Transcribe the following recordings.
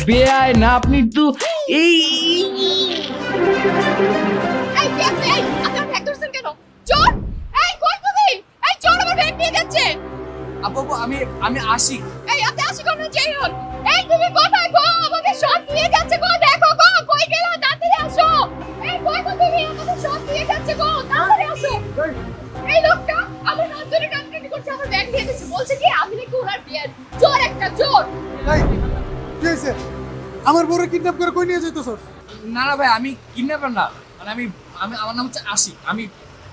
বেয়ায় না, আপনি তো এই আপনার ব্যাগ ধরছেন কেন? চোর! এই কই তুমি? এই চোর আমার ব্যাগ নিয়ে যাচ্ছে। আপু আমি আশিক। এই আপনি আশিক না যেই হন। এই তুমি কোথায় গো? আমাদের সব নিয়ে যাচ্ছে গো, দেখো গো কই গেল, তাড়াতাড়ি আসো। এই কই গো তুমি? আমাদের সব নিয়ে যাচ্ছে গো, তাড়াতাড়ি আসো। এই লোকটা আমার হাত ধরে টানটানি করছে, আমার ব্যাগ নিয়ে যাচ্ছে, বলছে কি আমি নাকি ওনার বিয়ের চোর, একটা চোর। এই কি হইছে? আমার বউরে কিডন্যাপ করে কই নিয়ে যাইতেছস? না না ভাই, আমি কিডন্যাপার না, মানে আমি আমার নাম হচ্ছে আশিক। আমি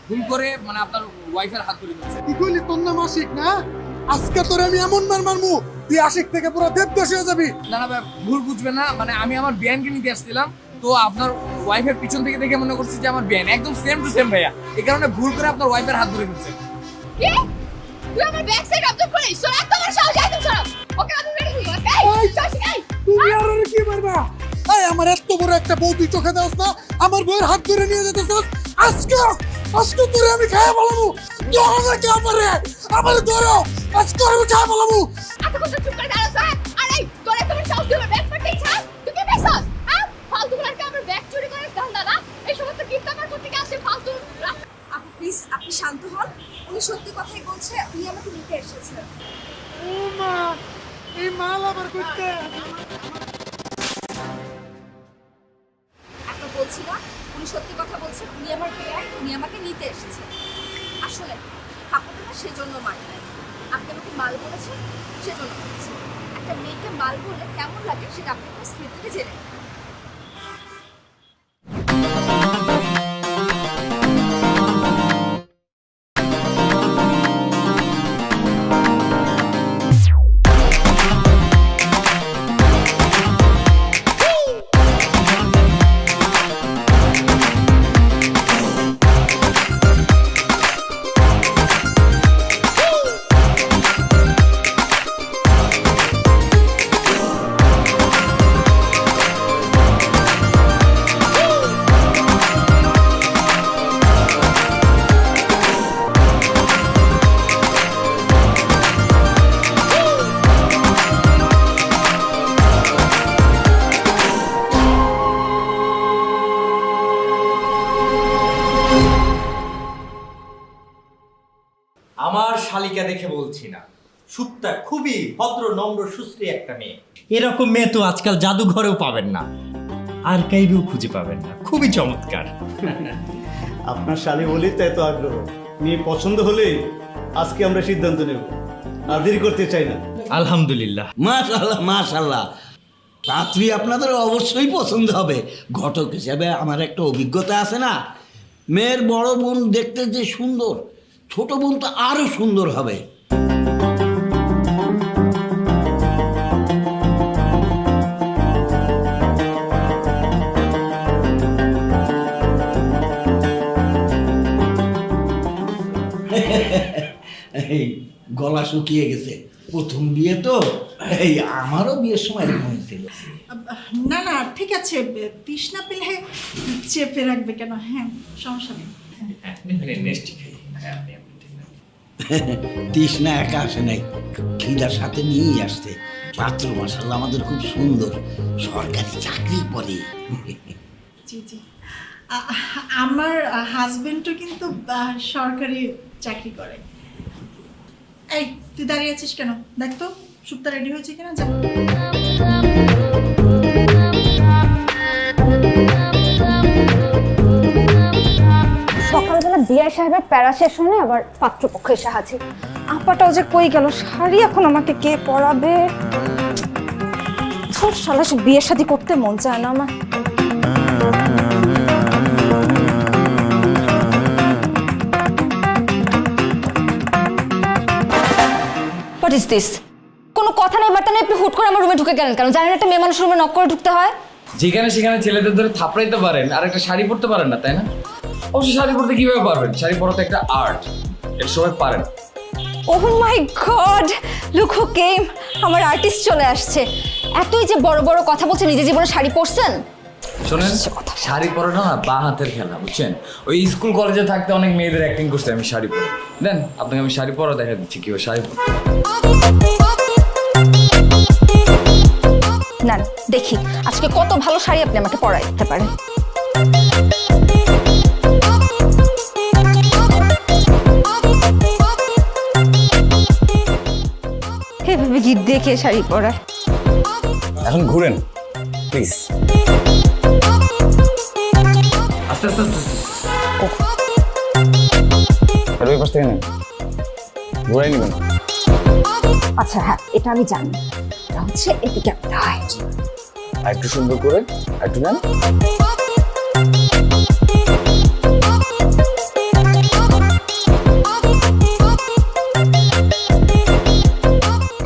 ভুল করে মানে আপনার ওয়াইফের হাত ধরে নিয়েছি। কি কইলি তোর নাম আশিক না? আজকে তোরে আমি এমন মারমু তুই আশিক থেকে পুরো দেবদাস হয়ে যাবি। না না ভাই, ভুল বুঝবেন না, মানে আমি আমার বিয়ানকে নিতে আসছিলাম, তো আপনার ওয়াইফের পিছন থেকে দেখে মনে করছি যে আমার বিয়ান একদম সেম টু সেম ভাইয়া, এই কারণে ভুল করে আপনার ওয়াইফের হাত ধরে ফেলছে। কি? তুই আমার ব্যাগ সাইড অবজার্ভ করিস? সর তোমার সাহস আছে তো সর। ওকে আমি মেরে দিই। এই চাচি এই তুমি আর ওরে কি মারবা? এই আমার এত বড় একটা বউ তুই চোখে দাওস না? আমার বউয়ের হাত ধরে নিয়ে যাইতেছস? আজকে তোরে আমি খাইয়া বলবো। ধরো না কে আমার ধরো। আজকে আমি খাইয়া বলবো। এত কথা চুপ করে দাঁড়াস হ্যাঁ? আরে তোরে তোমার সাহস দিয়ে ব্যাগ পড়তেই ছাড়। তুই কি পেছাস? হ্যাঁ? ফালতু গুলার কি আমার ব্যাগ চুরি করার ধান্দা না? এই সমস্ত কিডন্যাপার করতে কি আসে ফালতু? আপু প্লিজ আপনি শান্ত হন, উনি সত্যি কথাই বলছে, উনি আমাকে নিতে এসেছিলেন। ও মা, এই মাল আবার কইতে। একটা বলছি না, উনি সত্যি কথা বলছেন, উনি আমার বেয়াই, উনি আমাকে নিতে এসেছেন। আসলে আপনাকে না সেজন্য মারি নাই, আপনি আমাকে মাল বলেছেন সেজন্য বলেছেন। একটা মেয়েকে মাল বললে কেমন লাগে সেটা আপনি আপনার স্ত্রী থেকে জেনে নিন। আমার শালিকা দেখে বলছি না, সুপ্তা খুবই ভদ্র নম্র সুশ্রী একটা মেয়ে। এরকম মেয়ে তো আজকাল জাদুঘরেও পাবেন না, আর্কাইভেও খুঁজে পাবেন না। খুবই চমৎকার। আপনার শালী বলি তাই তো আগ্রহ। মেয়ে পছন্দ হলেই আজকে আমরা সিদ্ধান্ত নেব, আর দেরি করতে চাই না। আলহামদুলিল্লাহ। মাশাআল্লাহ মাশাআল্লাহ, পাত্রী আপনাদের অবশ্যই পছন্দ হবে। ঘটক হিসাবে আমার একটা অভিজ্ঞতা আছে না, মেয়ের বড় বোন দেখতে যে সুন্দর, ছোট বোন তো আরো সুন্দর হবে। এই গলা শুকিয়ে গেছে, প্রথম বিয়ে তো, এই আমারও বিয়ের সময় এরকম হয়েছিল। না না ঠিক আছে, তৃষ্ণা পেলে চেপে রাখবে কেন? হ্যাঁ সমস্যা নেই। তৃষ্ণা একা আসে নাই, খিদার সাথে নিয়েই আসছে। পাত্র মাশাআল্লাহ আমাদের খুব সুন্দর, সরকারি চাকরি করে। জি জি, আমার হাজবেন্ডও কিন্তু সরকারি চাকরি করে। এই তুই দাঁড়িয়ে আছিস কেন? দেখ তো সুপ্তা রেডি হয়েছে কিনা, যা। সকালবেলা বিআই সাহেবের প্যারা শেষ হয়ে আবার পাত্রপক্ষ এসে হাজির। আপাটাও যে কই গেল, শাড়ি এখন আমাকে কে পরাবে? ছোট শালা, সে বিয়ের শাদী করতে মন চায় না আমার। What is this? কোনো কথা নেই বার্তা নেই, আপনি হুট করে আমার রুমে ঢুকে গেলেন কেন? জানেন একটা মেয়ে মানুষের রুমে নক করে ঢুকতে হয়? যেখানে সেখানে ছেলেদের ধরে থাপড়াইতে পারেন আর একটা শাড়ি পরতে পারেন না, তাই না? অবশ্যই শাড়ি পরতে কিভাবে পারবেন? শাড়ি পরা তো একটা আর্ট, এটা সবাই পারেন। ওহ মাই গড, লুক হু কেম! আমার আর্টিস্ট চলে আসছে। এতই যে বড় বড় কথা বলছে, নিজে জীবনে শাড়ি পরছেন? শোনেন, শাড়ি পরাটা না বা হাতের খেলা, বুঝছেন? ওই স্কুল কলেজে থাকতে অনেক মেয়েদের অ্যাক্টিং করতে আমি শাড়ি পরে। দেন আপনাকে আমি শাড়ি পরা দেখা দিচ্ছি কিভাবে শাড়ি পরে। না না, দেখি আজকে কত ভালো শাড়ি আপনি আমাকে পরাই দিতে পারেন। এভাবে গিট দেখে শাড়ি পরায়। এখন ঘুরেন প্লিজ। আস্তে আস্তে আস্তে ওই পাশ থেকে নেন, ঘুরাই নেবেন। আচ্ছা হ্যাঁ, এটা আমি জানি। এটা হচ্ছে এদিকে একটা হয়। আর একটু সুন্দর করে একটু নেন।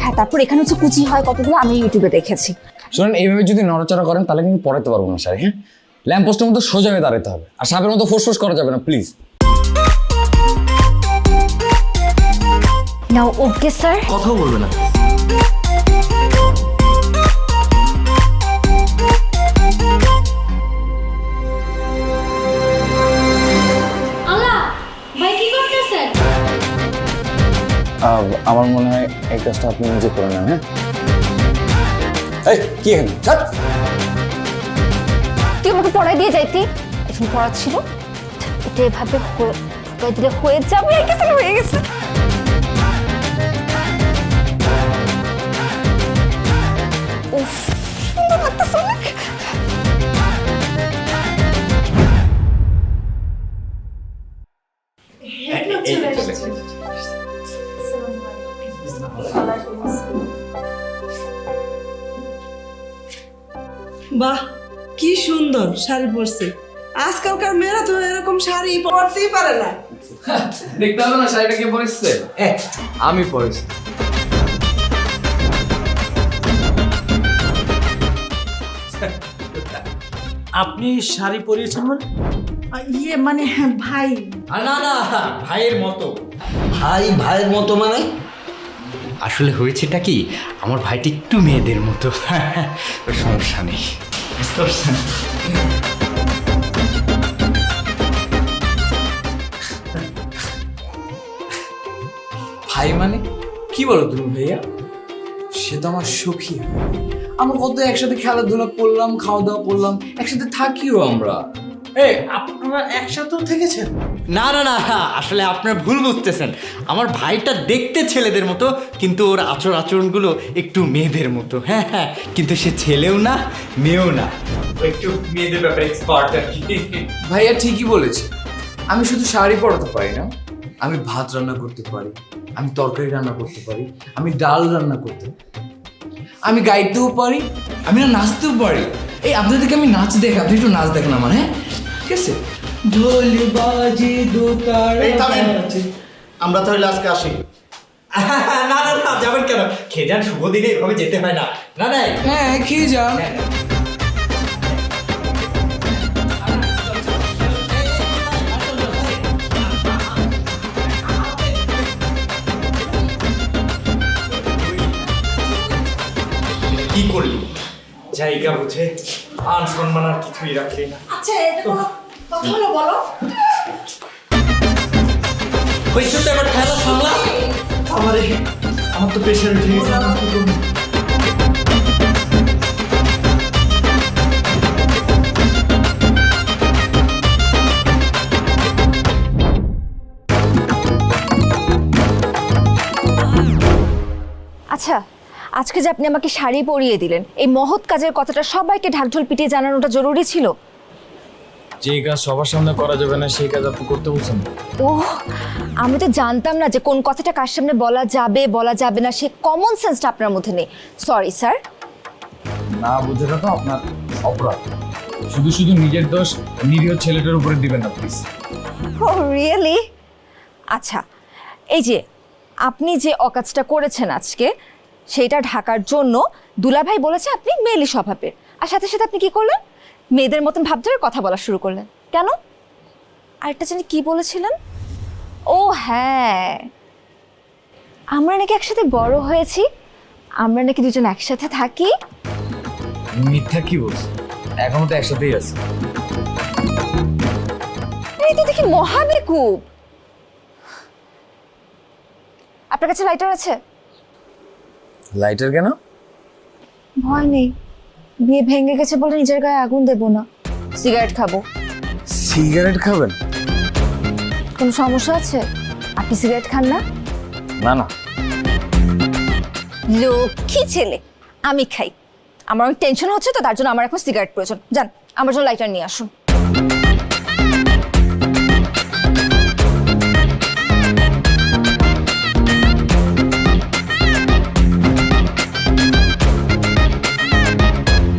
হ্যাঁ, তারপর এখানে হচ্ছে কুচি হয় কতগুলো, আমি ইউটিউবে দেখেছি। শুনুন, এইভাবে যদি নড়াচড়া করেন তাহলে কিন্তু পড়াতে পারবো না শাড়ি। হ্যাঁ, ল্যাম্প পোস্টের মতো সোজা হয়ে দাঁড়াতে হবে, আর সাপের মতো ফুসফুস করা যাবে না প্লিজ। Now okay sir. কথাও বলবে না। আল্লাহ ভাই কি করতেছেন? আমার মনে হয় এই কাজটা আপনি নিজে করে নেন। হ্যাঁ, এই কি এখানে ছাড়। তুই আমাকে পড়াই দিয়ে যাইতি, এখন পড়াচ্ছিল। এটা এভাবে ঢুকাই দিলে হয়ে যাবে। হয়ে গেছে, হয়ে গেছে। উফ, সুন্দর লাগতেছে অনেক। বাহ, কি সুন্দর শাড়ি পরছে। আজকালকার মেয়েরা তো এরকম শাড়ি পরতেই পারে না। দেখতে হবে না শাড়িটা কে পরেছে? আমি পরেছি। আপনি শাড়ি পরিয়েছেন মানে? ইয়ে মানে ভাই, না না, ভাইয়ের মতো। ভাই ভাইয়ের মতো মানে? আসলে হয়েছেটা কি, আমার ভাইটি একটু মেয়েদের মতো। ওই সমস্যা নেই। বুঝতে পারছেন? ভাই মানে কি বলো তুমি ভাইয়া? সে তো আমার সখী। আমরা কত একসাথে খেলাধুলা করলাম, খাওয়া দাওয়া করলাম, একসাথে থাকিও আমরা। আপনারা একসাথেও থেকেছেন? না না না, আসলে আপনারা ভুল বুঝতেছেন। আমার ভাইটা দেখতে ছেলেদের মতো, কিন্তু ওর আচরণগুলো একটু মেয়েদের মতো। হ্যাঁ হ্যাঁ, কিন্তু সে ছেলেও না মেয়েও না, ও একটু মেয়েদের ব্যাপারে এক্সপার্ট আর কি। ভাইয়া ঠিকই বলেছে। আমি শুধু শাড়ি পরাতে পারি না, আমি ভাত রান্না করতে পারি, আমি তরকারি রান্না করতে পারি, আমি ডাল রান্না করতে পারি, আমি গাইতেও পারি, আমি না নাচতেও পারি। এই আপনাদেরকে আমি নাচ দেখে, আপনি একটু নাচ দেখেন আমার। হ্যাঁ ঠিক আছে। ঢোল বাজে দোতারা। এই থামেন, আমরা তাহলে আজকে আসি। না না না, যাবেন কেন? খেয়ে যান, শুভ দিনে এভাবে যেতে হয় না। না না, হ্যাঁ খেয়ে যান। কি করলি? জায়গা বুঝে মান সম্মান আর কিছুই রাখলি না। আচ্ছা এটা কোনো কথা হলো বলো? হয়েছে তো, এবার খেলা সামলা। আমার তো প্রেশার উঠে গেছে। আমি কি করবো? আচ্ছা, আজকে যে আপনি আমাকে শাড়ি পরিয়ে দিলেন, এই মহৎ কাজের কথাটা সবাইকে ঢাকঢোল পিটিয়ে জানানোটা জরুরি ছিল। যে কাজ সবার সামনে করা যাবে না সেই কাজ আপনি করতে বলছেন। ও, আমি তো জানতাম না যে কোন কথাটা কার সামনে বলা যাবে না, সে কমন সেন্সটা আপনার মধ্যে নেই। Sorry sir. না বুঝেটা তো আপনার অপরাধ। শুধু শুধু নিজের দোষ নিরীহ ছেলেটার উপরে দিবেন না প্লিজ। O really? আচ্ছা, এই যে আপনি যে অকাজটা করেছেন আজকে, সেটা ঢাকার জন্য দুলাভাই বলেছে আপনি মেয়েলি স্বভাবের, আর সাথে সাথে আপনি কি করলেন? মেয়েদের মতন ভাব ধরে কথা বলা শুরু করলেন কেন? আরেকটা জানি কি বলেছিলেন? ও হ্যাঁ, আমরা নাকি একসাথে বড় হয়েছি, আমরা নাকি দুজন একসাথে থাকি। মিথ্যা কি বলছে? এখনো তো একসাথেই আছে। এই তো দেখি মহাবেকুব। আপনার কাছে লাইটার আছে? লাইটার কেন? ভয় নেই, বিয়ে ভেঙে গেছে বলে নিজের গায়ে আগুন দেবো না, সিগারেট খাবো। সিগারেট খাবেন? কোনো সমস্যা আছে? আপনি সিগারেট খান না? না না, লক্ষ্মী ছেলে, আমি খাই। আমার অনেক টেনশন হচ্ছে তো, তার জন্য আমার এখন সিগারেট প্রয়োজন। যান আমার জন্য লাইটার নিয়ে আসুন।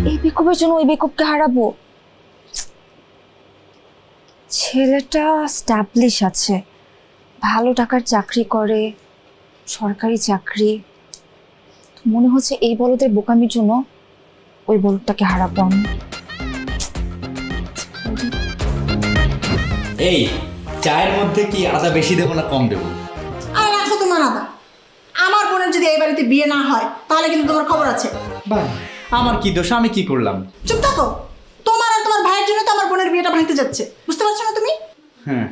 এই বিকুপের জন্য ওই বিকুপকে হারাবো? ছেলেটা স্ট্যাবলিশ আছে, ভালো টাকার চাকরি করে, সরকারি চাকরি। মনে হচ্ছে এই বলদের বোকামির জন্য ওই বলদটাকে হারাবো আমি। এই চায়ের মধ্যে কি আদা বেশি দেবো না কম দেবো? আর রাখো তোমার আদা। আমার বোনের যদি এই বাড়িতে বিয়ে না হয় তাহলে কিন্তু তোমার খবর আছে। বাহ, আমার কি দোষ? আমি কি করলাম? চুপ থাকো। তোমার আর তোমার ভাইয়ের জন্য তো আমার বোনের বিয়েটা ভাঙতে যাচ্ছে, বুঝতে পারছো না তুমি? হ্যাঁ,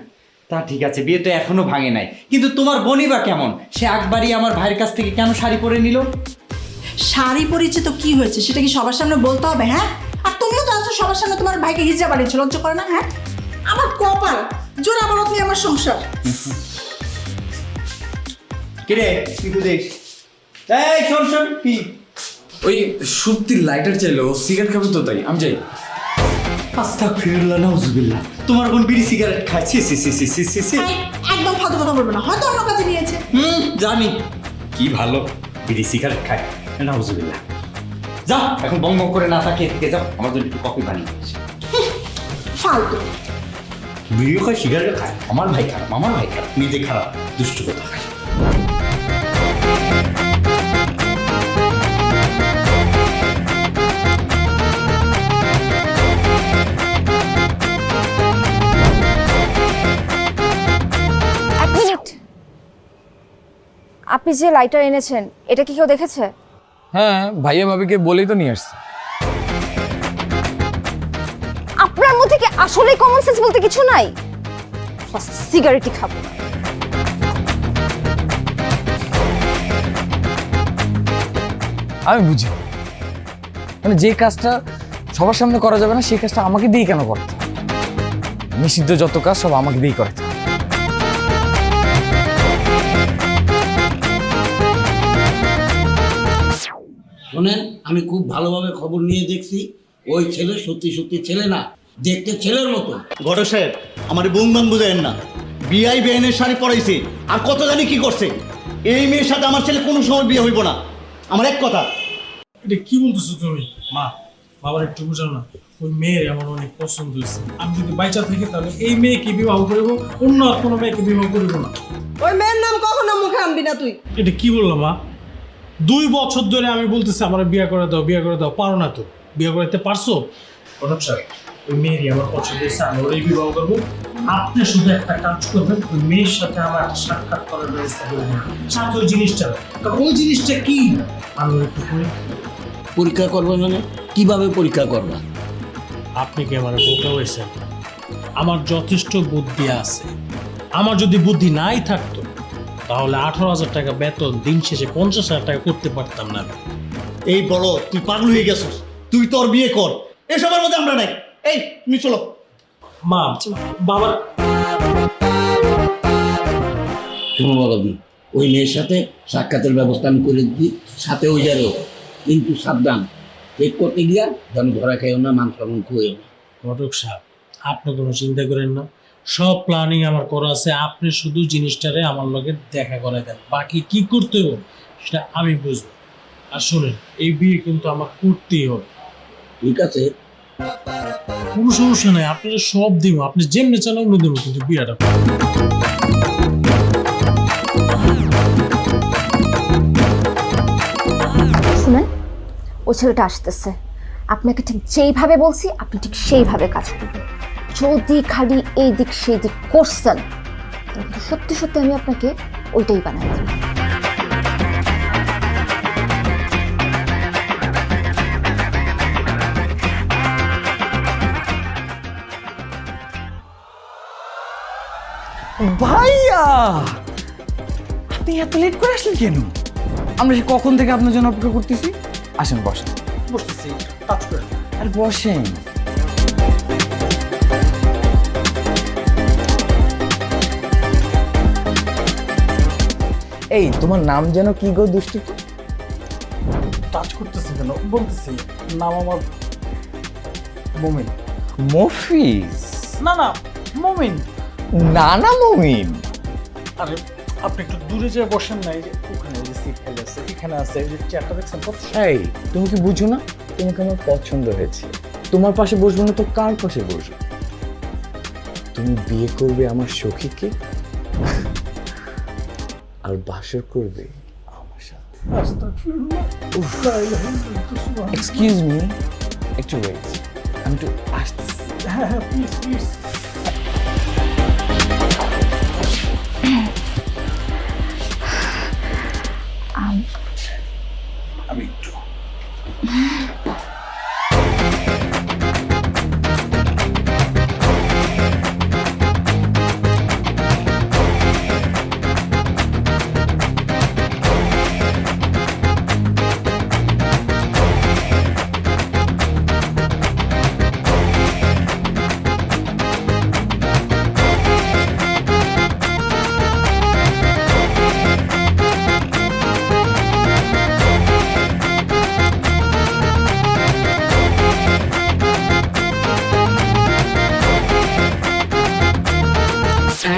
তা ঠিক আছে, বিয়ে তো এখনো ভাঙে নাই, কিন্তু তোমার বোনই বা কেমন? সে একবারই আমার ভাইয়ের কাছ থেকে কেন শাড়ি পরে নিল? শাড়ি পরেছে তো কি হয়েছে, সেটা কি সবার সামনে বলতে হবে? হ্যাঁ, আর তুমিও তো আছো সবার সামনে তোমার ভাইকে হিজড়া বানিয়েছো, লজ্জা করে না? হ্যাঁ, আমার কপাল জোড়া বড় তুমি আমার সংসার। কিরে কি বুঝিস? এই শোন শোন, কি ওই সুপ্তির লাইটার চাইলো, সিগারেট খাবে তো তাই আমি যাই। আস্তাগফিরুল্লাহ, নাউজুবিল্লাহ। তোমার বোন বিড়ি সিগারেট খায়? সি সি সি সি সি সি সি। এই, একদম ফালতু কথা বলবে না, হয়তো অন্য কাজে নিয়েছে। জানি কি ভালো বিড়ি সিগারেট খায়, নাউজুবিল্লাহ। যাও এখন বং বং করে না তাকিয়ে থেকে যাও, আমার জন্য একটু কফি বানিয়ে দিস। ফালতু। বিড়িও খায়, সিগারেটও খায়। আমার ভাই খারাপ, আমার ভাই খারাপ, নিজে খারাপ, দুষ্টু কথা খায়। এক মিনিট, আপনি যে লাইটার এনেছেন এটা কি কেউ দেখেছে? হ্যাঁ, ভাইয়া ভাবিকে বলেই তো নিয়ে আসছে। আপনার মধ্যে কি আসলে কমন সেন্স বলতে কিছু নাই? সিগারেটই খাবো। আমি বুঝি, মানে যে কাজটা সবার সামনে করা যাবে না সেই কাজটা আমাকে দিয়ে কেন করতে হবে? নিষিদ্ধ যত কাজ সব আমাকে দিয়েই করতে হবে। শোনেন, আমি খুব ভালোভাবে খবর নিয়ে দেখছি, ওই ছেলে সত্যি সত্যি ছেলে না, দেখতে ছেলের মতো। ঘটক সাহেব, আমার বোন বান বুঝায়েন না। বিআই বেআইনের শাড়ি পরাইছে, আর কত জানি কি করছে। এই মেয়ের সাথে আমার ছেলে কোনো সময় বিয়ে হইব না, আমার এক কথা। এটা কি বলতেছো তুমি? মা, বাবার একটু বুঝাও না। ওই মেয়ের আমার অনেক পছন্দ হয়েছে। আমি যদি বাইচা থাকি তাহলে এই মেয়েকে বিবাহ করব, অন্য আর কোনো মেয়েকে বিবাহ করব না। ওই মেয়ের নাম কখনো মুখে আনবি না তুই। এটা কি বললাম মা? 2 বছর ধরে আমি বলতেছি আমার বিয়ে করে দাও, বিয়ে করে দাও, পারো না তো। বিয়ে করতে পারছো? ঘটক সাহেব, ওই মেয়েরই আমার পছন্দ হয়েছে, আমি ওরই বিবাহ করবো। আপনি শুধু একটা কাজ করবেন, ওই মেয়ের সাথে আমার একটা সাক্ষাৎ করার ব্যবস্থা করে দেবেন। সাথে ওই জিনিসটা, কারণ ওই জিনিসটা কি আমি একটু করি। পরীক্ষা করবে মানে কিভাবে পরীক্ষা করবা? আপনি কি আমার বোকা হয়েছেন? আমার যথেষ্ট বুদ্ধি আছে। আমার যদি বুদ্ধি নাই থাকতো তাহলে 18,000 টাকা বেতন দিন শেষে 50,000 টাকা করতে পারতাম না। এই বড় তুই পাগল হয়ে গেছিস, তুই তোর বিয়ে কর, এসবের মধ্যে আমরা নাই। এই তুমি চলো। মা, বাবা, শোনো বাবাজি, ওই মেয়ের সাথে সাক্ষাতের ব্যবস্থা আমি করে দিচ্ছি, সাথে ওই যারও, কিন্তু সাবধান, চেক করতে গিয়া যেন ধরা খাইও না, মান সম্মান খুঁয়েও না। ঘটক সাহেব, আপনি কোনো চিন্তা করেন না, সব প্ল্যানিং আমার করা আছে। আপনি শুধু জিনিসটারে আমার লগে দেখা করে দেন, বাকি কি করতে হবে সেটা আমি বুঝবো। আর শুনেন, এই বিয়ে কিন্তু আমার করতেই হবে। ঠিক আছে, কোনো সমস্যা নাই, আপনারা সব দিব, আপনি যেমনি চান অন্য দেবো, কিন্তু বিয়েটা করবেন। শুনেন, ওই ছেলেটা আসতেছে, আপনাকে ঠিক যেইভাবে বলছি আপনি ঠিক সেইভাবে কাজ করবেন। যদি খালি এই দিক সেই দিক করছেন তাহলে সত্যি সত্যি আমি আপনাকে ওইটাই বানাই দেব। ভাইয়া, আপনি এত লেট করে আসলেন কেন? আমরা সে কখন থেকে আপনার জন্য অপেক্ষা করতেছি। আসেন বসেন। বসতেছি। টাচ করে। আর বসেন। এই তোমার নাম যেন কি গো দুষ্টু? টাচ করতেছে কেন? বলতেছি নাম আমার মুমিন। মফিজ? না না, মুমিন। না না মুমিন। আরে আপনি একটু দূরে যেয়ে বসেন না, এই যে ওখানে এই যে সিট খালি আছে, এখানে আছে, এই যে চেয়ারটা দেখছেন কত? এই তুমি কি বুঝো না? তোমাকে আমার পছন্দ হয়েছে। তোমার পাশে বসবো না তো কার পাশে বসবো? তুমি বিয়ে করবে আমার সখীকে আর বাসর করবে আমার সাথে। আস্তাগফিরুল্লাহ। লা ইলাহা ইল্লাল্লাহ। এক্সকিউজ মি, একটু ওয়েট, আমি একটু আসতেছি। হ্যাঁ হ্যাঁ, প্লিজ প্লিজ। আমি একটু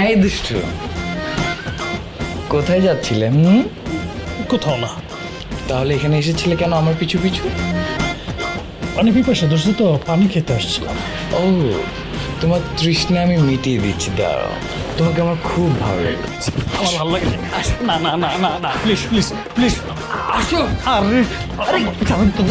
এই দুষ্টু, কোথায় যাচ্ছিলে? কোথাও না। তাহলে এখানে এসেছিলে কেন আমার পিছু পিছু? পানি পিপাসা ধরছে তো, পানি খেতে আসছিলাম। ও, তোমার তৃষ্ণা আমি মিটিয়ে দিচ্ছি, দাঁড়াও। তোমাকে আমার খুব ভালো লেগেছে। আমার ভালো লাগে না। না না না না না, প্লিজ প্লিজ প্লিজ আসো। আরে আরে যাবেন তো?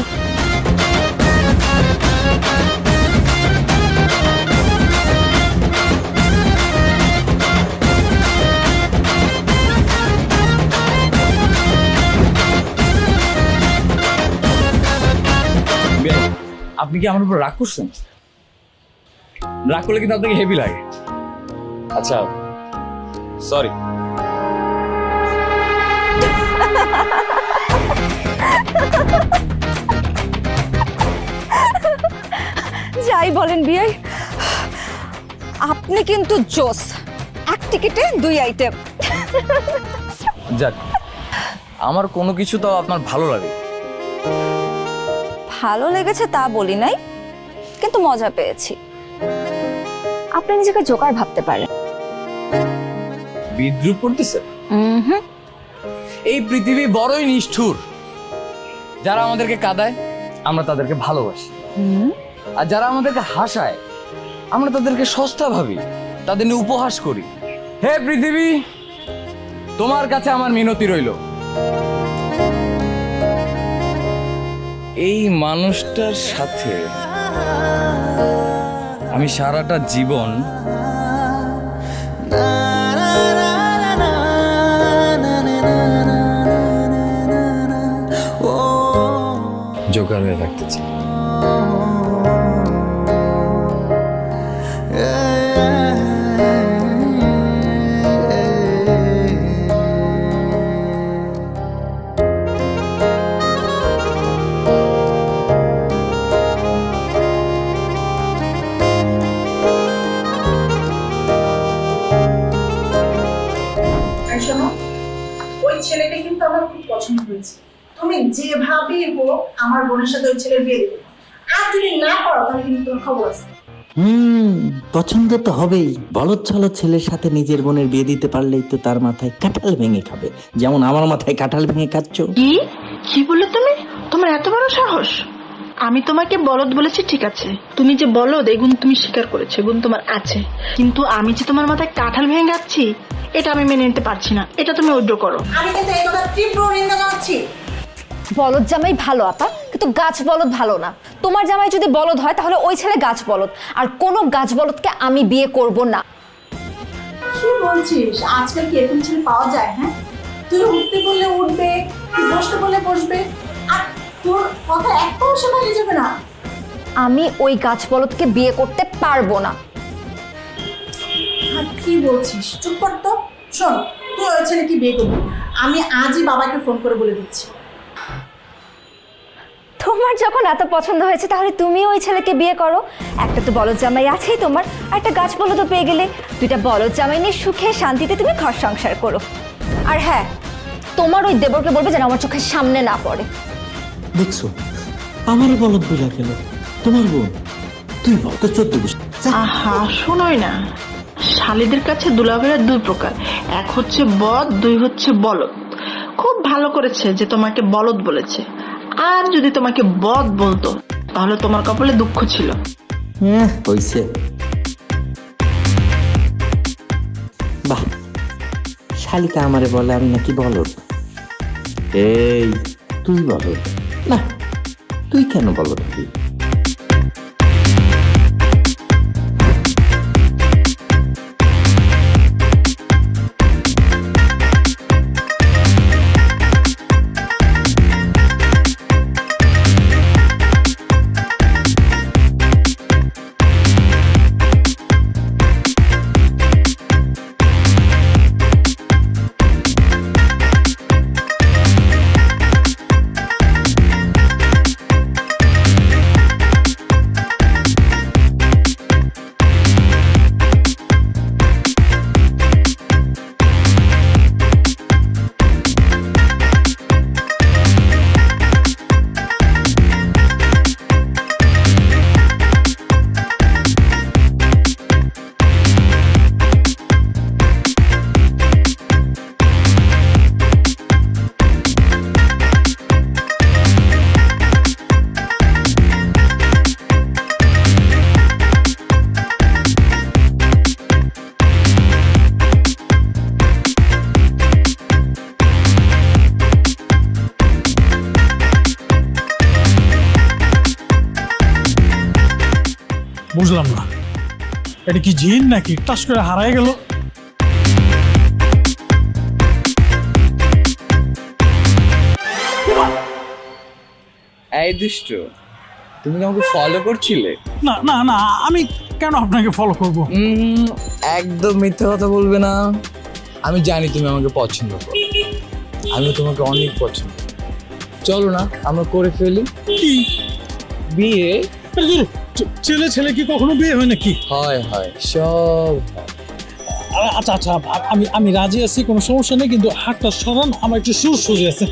আপনি কি আমার উপর রাগ করছেন? রাগ করলে কিন্তু আপনাকে হেভি লাগে। আচ্ছা সরি। যাই বলেন বিয়াই, আপনি কিন্তু জোস। এক টিকিটে 2 আইটেম। যাক, আমার কোনো কিছু তো আপনার ভালো লাগে। ভালো লেগেছে তা বলি নাই, কিন্তু মজা পেয়েছি। আপনি নিজেকে জোকার ভাবতে পারেন। বিদ্রুপ করতেছে? এই পৃথিবী বড়ই নিষ্ঠুর। যারা আমাদেরকে কাঁদায় আমরা তাদেরকে ভালোবাসি, আর যারা আমাদেরকে হাসায় আমরা তাদেরকে সস্তা ভাবি, তাদের নিয়ে উপহাস করি। হে পৃথিবী, তোমার কাছে আমার মিনতি রইল, এই মানুষটার সাথে আমি সারাটা জীবন জোকার হয়ে থাকতে চাই। ওই ছেলেটা কিন্তু আমার খুব পছন্দ হয়েছে। তুমি যেভাবেই হোক আমার বোনের সাথে ওই ছেলের বিয়ে দেবে, আর যদি না করো তাহলে কিন্তু তোমার খবর আছে। পছন্দ তো হবেই। বলদ ছলদ ছেলের সাথে নিজের বোনের বিয়ে দিতে পারলেই তো তার মাথায় কাঁঠাল ভেঙে খাবে, যেমন আমার মাথায় কাঁঠাল ভেঙে খাচ্ছ। কি বললে তুমি? তোমার এত বড় সাহস? আমি তোমাকে বলদ বলেছি ঠিক আছে, তুমি যে বলদ এগুণ তুমি স্বীকার করেছো, এগুণ তোমার আছে, কিন্তু আমি যে তোমার মাথায় কাঁঠাল ভেঙে যাচ্ছি এটা আমি মেনে নিতে পারছি না। এটা তুমি উইথড্র করো। আমি কিন্তু এই কথা তীব্র নিন্দা জানাচ্ছি। বলদ জামাই ভালো আপা, কিন্তু গাছ বলদ ভালো না। তোমার জামাই যদি বলদ হয় তাহলে ওই ছেলে গাছ বলদ, আর কোনো গাছ বলদকে আমি বিয়ে করব না। কি বলছিস? আজকাল কি এরকম ছেলে পাওয়া যায়? হ্যাঁ, তুই উঠতে বললে উঠবে, তুই বসতে বললে বসবে, আর তোর কথা একটাও শোনা যাবে না। আমি ওই গাছ বলদকে বিয়ে করতে পারবো না। আর কি বলছিস? চুপ কর তো। শোন, তুই ওই ছেলে কি বিয়ে করবি? আমি আজই বাবাকে ফোন করে বলে দিচ্ছি। তোমার যখন এত পছন্দ হয়েছে তাহলে তুমি ওই ছেলেকে বিয়ে করো। একটা তো বলদ জামাই আছেই তোমার, আর একটা গাছ বলদ পেয়ে গেলে, দুইটা বলদ জামাই নিয়ে সুখে শান্তিতে তুমি ঘর সংসার করো। আর হ্যাঁ, তোমার ওই দেবরকে বলবে যেন আমার চোখের সামনে না পড়ে। দেখছো আমারও বলদ বইলা গেল। তোমার বোন, তুই বল তো 14 বছর। আহা শোনোই না, শালীদের কাছে দুলাভাইরা দুই প্রকার, এক হচ্ছে বদ, দুই হচ্ছে বলদ। খুব ভালো করেছে যে তোমাকে বলদ বলেছে, আর যদি তোমাকে বদ বলতো তাহলে তোমার কপালে দুঃখ ছিল। হ্যাঁ হইছে। বাহ, শালিকা আমারে বলে আমি নাকি বলদ। এই তুই বলদ না, তুই কেন বলদ হবি? বুঝলাম না, এটা কি জিন নাকি টাস করে হারায় গেল? এই দুষ্ট, তুমি কি আমাকে ফলো করছিলে? না না না, আমি কেন আপনাকে ফলো করব? একদম মিথ্যা কথা বলবে না। আমি জানি তুমি আমাকে পছন্দ করো, আমি তোমাকে অনেক পছন্দ করি। চলো না আমরা করে ফেলি কি বিয়ে। ছেলে ছেলে কি কখনো বিয়ে হয় নাকি? হয় হয়, সব হয়। আচ্ছা আচ্ছা, আমি রাজি আছি, কোনো সমস্যা নেই, কিন্তু হাতটা সরান, আমার একটু সুর সুরে আছে।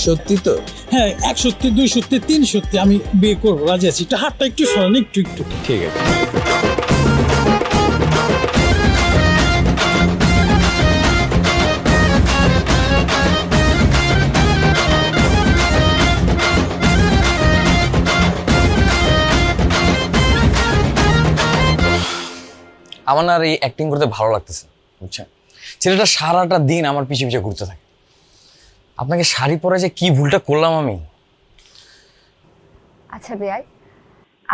সত্যি তো? হ্যাঁ, 1 সত্যি 2 সত্যি 3 সত্যি আমি বিয়ে করবো, রাজি আছি। একটু হাতটা একটু সরান, একটু একটু। ঠিক আছে। আমার না আর এই অ্যাক্টিং করতে ভালো লাগতেছে, বুঝছেন? ছেলেটা সারাটা দিন আমার পিছে পিছে ঘুরতে থাকে। আপনাকে শাড়ি পরে যে কি ভুলটা করলাম আমি। আচ্ছা বেয়াই,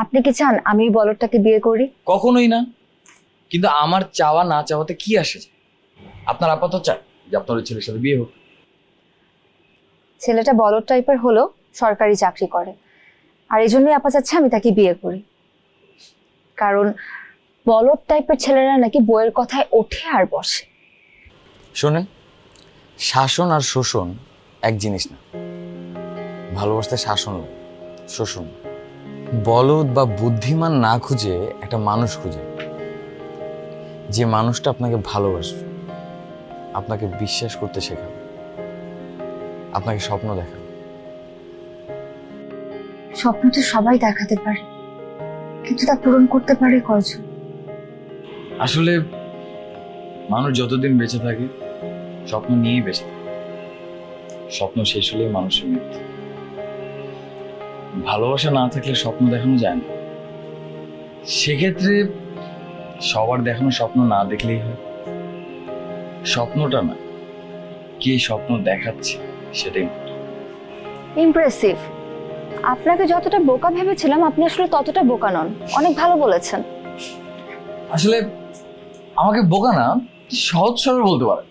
আপনি কি চান আমি এই বলদটাকে বিয়ে করি? কখনোই না, কিন্তু আমার চাওয়া না চাওয়াতে কি আসে যায়? আপনার আপাতত চান যে আপনার ওই ছেলের সাথে বিয়ে হোক। ছেলেটা বলদ টাইপের হলো, সরকারি চাকরি করে, আর এই জন্যই আপা চাচ্ছে আমি তাকে বিয়ে করি। কারণ বলদ টাইপের ছেলেরা নাকি বইয়ের কথায় ওঠে আর বসে। শোনেন, শাসন আর শোষণ এক জিনিস না। ভালোবাসতে শাসন না, শোষণ। বলদ বা বুদ্ধিমান না খুঁজে একটা মানুষ খুঁজে, যে মানুষটা আপনাকে ভালোবাসবে, আপনাকে বিশ্বাস করতে শেখাবে, আপনাকে স্বপ্ন দেখাবে। স্বপ্ন তো সবাই দেখাতে পারে, কিন্তু তা পূরণ করতে পারে কয়জন? আসলে মানুষ যতদিন বেঁচে থাকে স্বপ্ন নিয়েই বেঁচে থাকে। স্বপ্ন শেষ হলেই মানুষের মৃত্যু। ভালোবাসা না থাকলে স্বপ্ন দেখানো যায় না। সেক্ষেত্রে সবার দেখানো স্বপ্ন না দেখলেই হয়। স্বপ্নটা না, কে স্বপ্ন দেখাচ্ছে সেটাই। ইমপ্রেসিভ। আপনাকে যতটা বোকা ভেবেছিলাম আপনি আসলে ততটা বোকা নন। অনেক ভালো বলেছেন। আসলে আমাকে বোকা না, সহজ সরল বলতে পারে।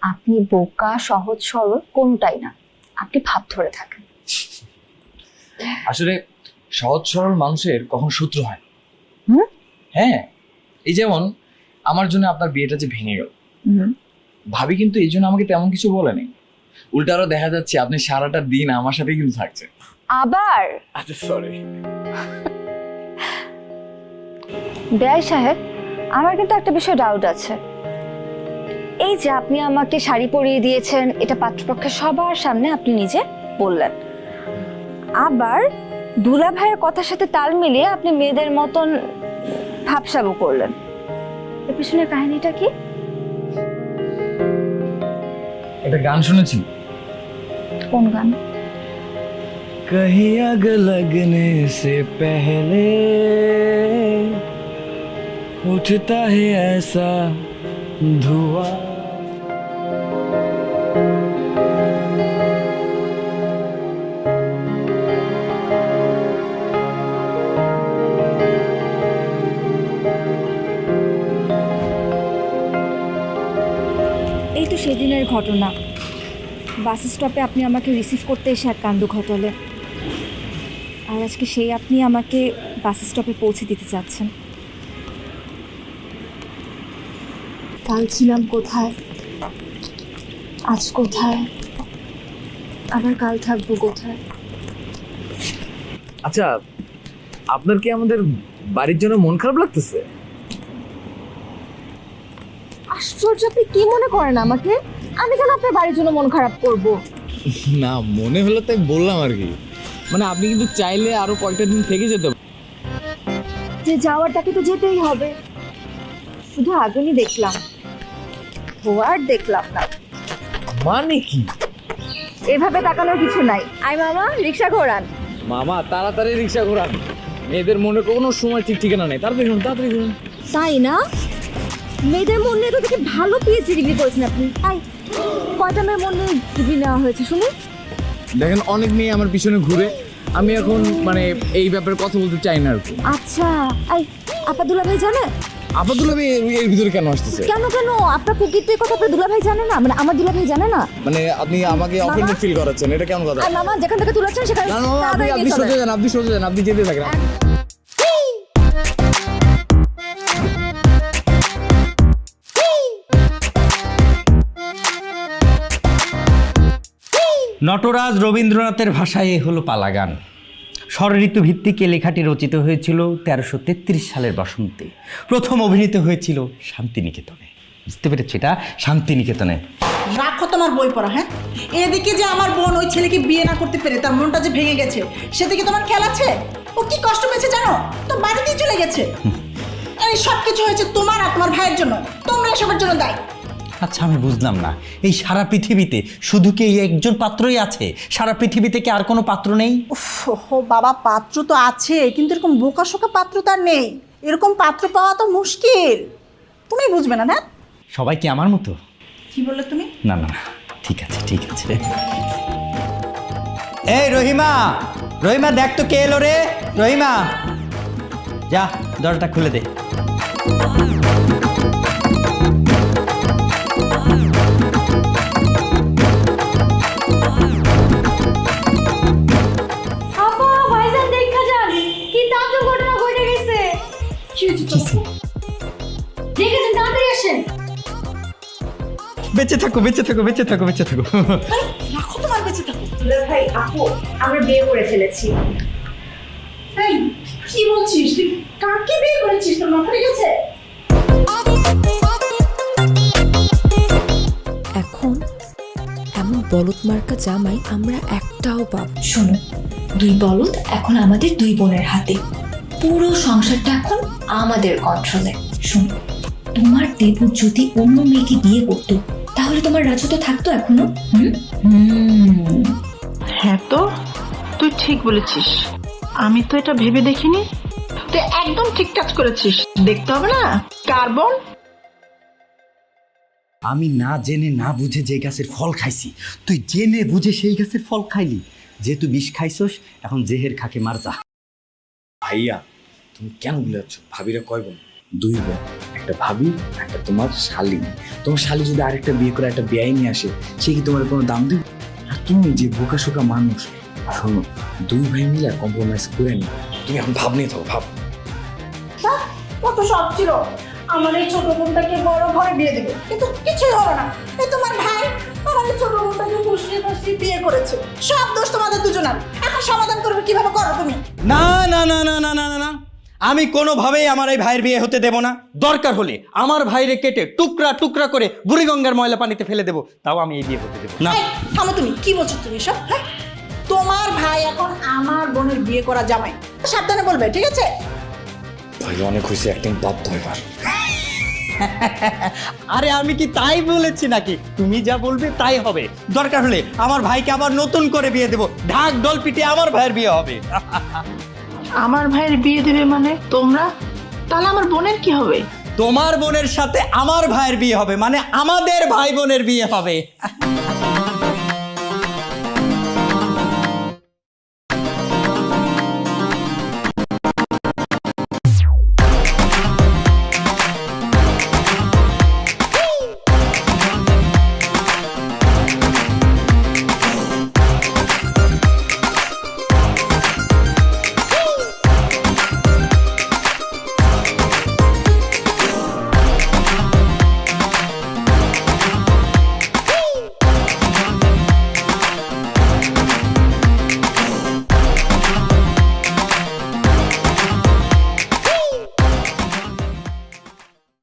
আপনি বোকা, সহজ সরল কোনটাই না, আপনি ভাব ধরে থাকেন। আসলে সহজ সরল মানুষের কখন সূত্র হয়। হ্যাঁ, এই যেমন আমার জন্য আপনার বিয়েটা যে ভেঙে গেল, ভাবি কিন্তু এই জন্য আমাকে তেমন কিছু বলেনি। উল্টা আরো দেখা যাচ্ছে আপনি সারাটা দিন আমার সাথেই কিন্তু থাকছেন। আবার আচ্ছা সরি। বেআই সাহেব, আমার কিন্তু একটা বিষয় ডাউট আছে। এই যে আপনি আমাকে শাড়ি পরিয়ে দিয়েছেন, এটা পাত্রপক্ষের সবার সামনে আপনি নিজে বললেন, আবার দুলা ভাইয়ের কথার সাথে তাল মিলিয়ে আপনি মেয়েদের মতন ভাবসাবু করলেন। এর পিছনের কাহিনীটা কি? একটা গান শুনেছি। কোন গান? कहीं आग लगने से पहले उठता है ऐसा धुआं। এই তো সেদিনের ঘটনা, বাস স্টপে আপনি আমাকে রিসিভ করতে এসে এক কাণ্ড ঘটালেন, আর আজকে সেই আপনি আমাকে বাস স্টপে পৌঁছে দিতে চাচ্ছেন। কাল ছিলাম কোথায়, আজ কোথায়, আবার কাল থাকবো কোথায়? আচ্ছা, আপনার কি আমাদের বাড়ির জন্য মন খারাপ লাগতেছে? আশ্চর্য, আপনি কি মনে করেন আমাকে? আমি কেন আপনার বাড়ির জন্য মন খারাপ করব? না, মনে হলো তাই বললাম আর কি। মানে আপনি কিন্তু চাইলে আরো কয়েকটা দিন থেকে যেতে পারেন। যে যাওয়ারটাকে তো যেতেই হবে, শুধু আগুনই দেখলাম, আর দেখলাম না। মানে কি? এভাবে তাকানোর কিছু নাই। আই মামা, রিক্সা ঘোরান। মামা তাড়াতাড়ি রিক্সা ঘোরান, মেয়েদের মনে কোনো সময় ঠিক ঠিকানা নেই। তাড়াতাড়ি ঘুরুন, তাড়াতাড়ি ঘুরুন। তাই না? মেয়েদের মন নিয়ে তো দেখি ভালো পিএইচডি ডিগ্রি করেছেন আপনি। তাই কয়টা মেয়ের মন নিয়ে ডিগ্রি নেওয়া হয়েছে শুনি? দেখেন, অনেক মেয়ে আমার পিছনে ঘুরে, আমি এখন মানে এই ব্যাপারে কথা বলতে চাই না আর কি। আচ্ছা, এই আপা দুলা ভাই জানে? আপাতত এর ভিতরে কেন আসতেছে? কেন কেন আপনার কুকিরটির কথা আপনার দুলা ভাই জানে না? মানে আমার দুলা ভাই জানে না? মানে আপনি আমাকে অফেন্ডেড ফিল করাচ্ছেন, এটা কেমন কথা? আর মামা যেখান থেকে তুলেছেন সেখানে না, আপনি তাড়াতাড়ি আপনি নিয়ে চলেন। সোজা যান, আপনি সোজা যান, আপনি যেতে থাকেন। নটরাজ রবীন্দ্রনাথের ভাষায় এ হলো পালা গান। ষড়ঋতু ভিত্তিক এ লেখাটি রচিত হয়েছিল 1333 সালের বসন্তে। প্রথম অভিনীত হয়েছিল শান্তিনিকেতনে। বুঝতে পেরেছি, এটা শান্তিনিকেতনে। রাখো তোমার বই পড়া। হ্যাঁ, এদিকে যে আমার বোন ওই ছেলেকে বিয়ে না করতে পেরে তার মনটা যে ভেঙে গেছে, সেদিকে তোমার খেয়াল আছে? ও কি কষ্ট পেয়েছে জানো? তো বাড়িতেই চলে গেছে। এই সব কিছু হয়েছে তোমার আর তোমার ভাইয়ের জন্য। তোমরা এসবের জন্য দায়ী। আচ্ছা, আমি বুঝলাম না, এই সারা পৃথিবীতে শুধু কি এই একজন পাত্রই আছে? সারা পৃথিবীতে কি আর কোনো পাত্র নেই? ও বাবা, পাত্র তো আছে, কিন্তু এরকম বোকাশোকা পাত্র তো আর নেই। এরকম পাত্র পাওয়া তো মুশকিল। তুমি বুঝবে না? না, সবাই কি আমার মতো? কি বললে তুমি? না না, ঠিক আছে ঠিক আছে। এই রহিমা, রহিমা দেখ তো কে এলো রে। রহিমা, যা দরজাটা খুলে দে। বেঁচে থাকো, বেঁচে থাকো, বেঁচে থাকো, বেঁচে থাকো। রাখো তোমার বেঁচে থাকো। ভাই, আপু, আমরা বিয়ে করে ফেলেছি। এই কি বলছিস? তুই কাকে বিয়ে করেছিস? তোর মাথা ঠিক আছে? এখন এমন বলদ মার্কা জামাই আমরা একটাও পাব। শোনো, 2 বলদ এখন আমাদের 2 বোনের হাতে। পুরো সংসারটা এখন আমাদের কন্ট্রোলে। শোনো, তোমার দেবু যদি অন্য মেয়েকে বিয়ে করতো তাহলে তোমার রাজত্ব থাকতো এখনো? হ্যাঁ, তো তুই ঠিক বলেছিস। আমি তো এটা ভেবে দেখিনি। তুই একদম ঠিক কাজ করেছিস। দেখতে হবে না কার বোন। আমি না জেনে না বুঝে যে গাছের ফল খাইছি, তুই জেনে বুঝে সেই গাছের ফল খাইলি। যেহেতু বিষ খাইছস, এখন জেহের খাকে মার যা। ভাইয়া, তুমি কেন ভুলে যাচ্ছ? ভাবিরা কয় বোন? 2 বোন, একটা ভাবি, একটা তোমার শালি। তোমার শালি যদি আরেকটা বিয়ে করে একটা বেয়াই নিয়ে আসে, সে কি তোমার কোনো দাম দেবে? আর তুমি যে বোকাশোকা মানুষ, শোনো, 2 ভাই মিলে কম্প্রোমাইজ করে নি। তুমি এখন ভাব নিয়ে থাকো, ভাব। কত সব ছিল আমার এই ছোট বোনটাকে বড় ঘরে বিয়ে দেবে, কিন্তু কিছুই হলো না। এই তোমার ভাই আমাদের ছোট বোনটাকে ফুসিয়ে ফাসিয়ে বিয়ে করেছে। সব দোষ তোমাদের দুজনের। এখন সমাধান করবে কিভাবে করো তুমি? না না না না না না না না, আমি কোনোভাবেই আমার এই ভাইয়ের বিয়ে হতে দেব না। দরকার হলে আমার ভাইরে কেটে টুকরা টুকরা করে বুড়িগঙ্গার ময়লা পানিতে ফেলে দেবো, তাও আমি এই বিয়ে হতে দেবো না। এই, থামো তুমি, কি বলছো তুমি সব? হ্যাঁ, তোমার ভাই এখন আমার বোনের বিয়ে করা জামাই, সাবধানে বলবে, ঠিক আছে? ভাই অনেক হয়েছে, অ্যাক্টিং বাধ্য এবার। আরে আমি কি তাই বলেছি নাকি? তুমি যা বলবে তাই হবে। দরকার হলে আমার ভাইকে আবার নতুন করে বিয়ে দেবো, ঢাক ডল পিটিয়ে আমার ভাইয়ের বিয়ে হবে। আমার ভাইয়ের বিয়ে দেবে মানে তোমরা? তাহলে আমার বোনের কি হবে? তোমার বোনের সাথে আমার ভাইয়ের বিয়ে হবে, মানে আমাদের ভাই বোনের বিয়ে হবে।